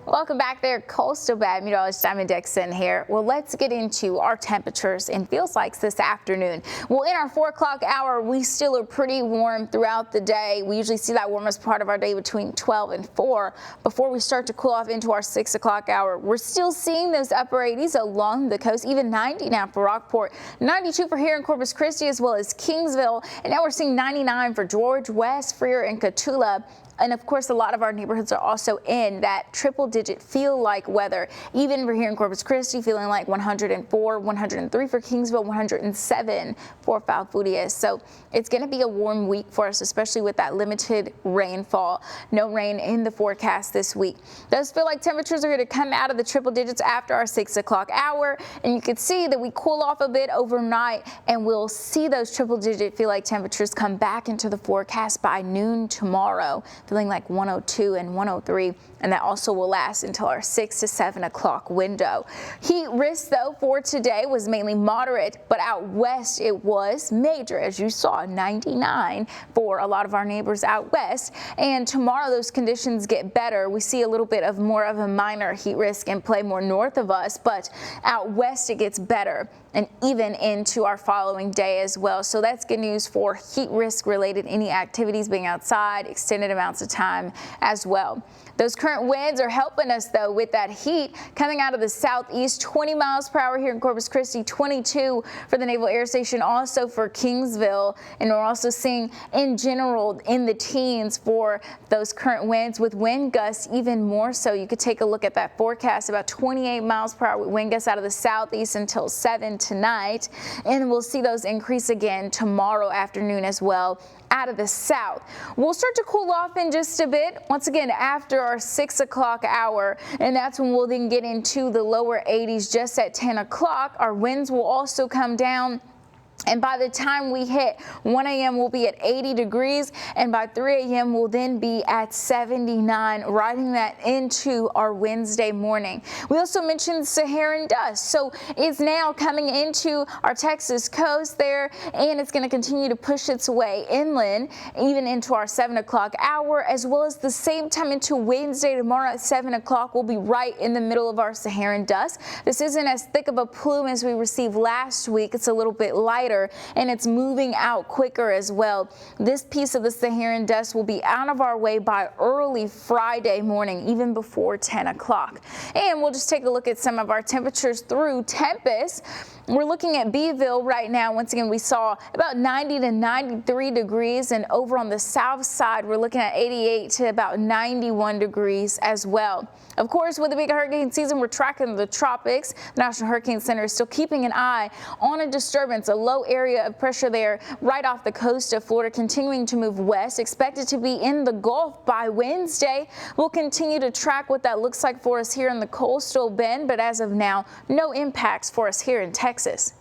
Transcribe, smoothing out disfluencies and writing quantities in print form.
Welcome back there, Coastal Bad Meteorologist Diamond Dixon here. Well, let's get into our temperatures and feels like this afternoon. Well, in our 4 o'clock hour, we still are pretty warm throughout the day. We usually see that warmest part of our day between 12 and 4 before we start to cool off into our 6 o'clock hour. We're still seeing those upper 80s along the coast, even 90 now for Rockport, 92 for here in Corpus Christi as well as Kingsville, and now we're seeing 99 for George, West, Freer, and Cotulla. And of course, a lot of our neighborhoods are also in that triple-digit feel-like weather. Even for here in Corpus Christi, feeling like 104, 103 for Kingsville, 107 for Falfurrias. So it's going to be a warm week for us, especially with that limited rainfall. No rain in the forecast this week. Those feel like temperatures are going to come out of the triple digits after our 6 o'clock hour. And you can see that we cool off a bit overnight, and we'll see those triple-digit feel-like temperatures come back into the forecast by noon tomorrow. Feeling like 102 and 103, and that also will last until our 6 to 7 o'clock window. Heat risk, though, for today was mainly moderate, but out west it was major, as you saw, 99 for a lot of our neighbors out west. And tomorrow those conditions get better. We see a little bit of more of a minor heat risk in play more north of us, but out west it gets better, and even into our following day as well. So that's good news for heat risk related any activities being outside, extended amounts of time as well. Those current winds are helping us, though, with that heat coming out of the southeast, 20 miles per hour here in Corpus Christi, 22 for the Naval Air Station, also for Kingsville. And we're also seeing in general in the teens for those current winds, with wind gusts even more so. You could take a look at that forecast, about 28 miles per hour with wind gusts out of the southeast until 7 tonight. And we'll see those increase again tomorrow afternoon as well out of the south. We'll start to cool off in just a bit, once again after our 6 o'clock hour, and that's when we'll then get into the lower 80s just at 10 o'clock. Our winds will also come down, and by the time we hit 1 a.m. we'll be at 80 degrees, and by 3 a.m. we'll then be at 79, riding that into our Wednesday morning. We also mentioned Saharan dust, so it's now coming into our Texas coast there, and it's going to continue to push its way inland, even into our 7 o'clock hour, as well as the same time into Wednesday tomorrow at 7 o'clock. We'll be right in the middle of our Saharan dust. This isn't as thick of a plume as we received last week. It's a little bit lighter, and it's moving out quicker as well. This piece of the Saharan dust will be out of our way by early Friday morning, even before 10 o'clock. And we'll just take a look at some of our temperatures through Tempest. We're looking at Beeville right now. Once again, we saw about 90 to 93 degrees, and over on the south side, we're looking at 88 to about 91 degrees as well. Of course, with the big hurricane season, we're tracking the tropics. The National Hurricane Center is still keeping an eye on a disturbance, a low area of pressure there right off the coast of Florida, continuing to move west, expected to be in the Gulf by Wednesday. We'll continue to track what that looks like for us here in the coastal bend, but as of now, no impacts for us here in Texas.